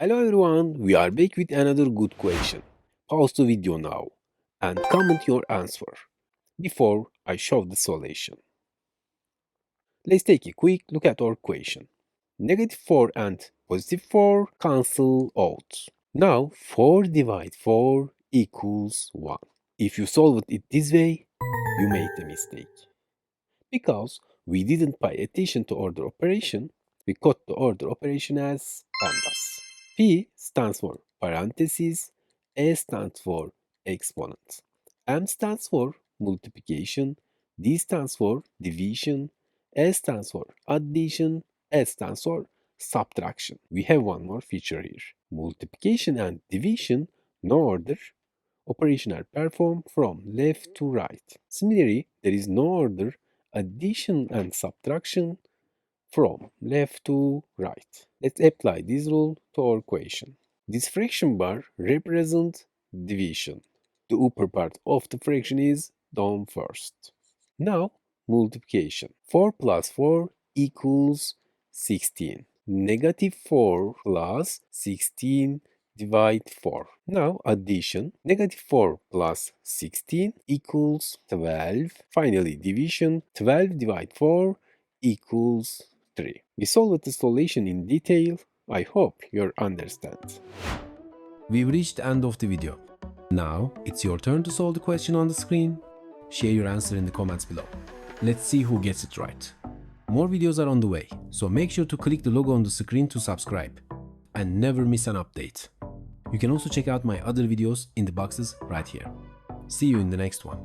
Hello everyone, we are back with another good question. Pause the video now and comment your answer before I show the solution. Let's take a quick look at our question. -4 and +4 cancel out. Now 4 divided 4 equals 1. If you solve it this way, you made a mistake. Because we didn't pay attention to order operation, we got the order operation as PEMDAS. P stands for parentheses, A stands for exponents, M stands for multiplication, D stands for division, S stands for addition, S stands for subtraction. We have one more feature here. Multiplication and division, no order, operation are performed from left to right. Similarly, there is no order, addition and subtraction from left to right. Let's apply this rule to our equation. This fraction bar represents division. The upper part of the fraction is done first. Now, multiplication. 4 plus 4 equals 16. -4 plus 16 divide 4. Now addition. -4 plus 16 equals 12. Finally division. 12 divide 4 equals 3. We solved the solution in detail. I hope you understand. We've reached the end of the video. Now it's your turn to solve the question on the screen. Share your answer in the comments below. Let's see who gets it right. More videos are on the way, so make sure to click the logo on the screen to subscribe and never miss an update. You can also check out my other videos in the boxes right here. See you in the next one.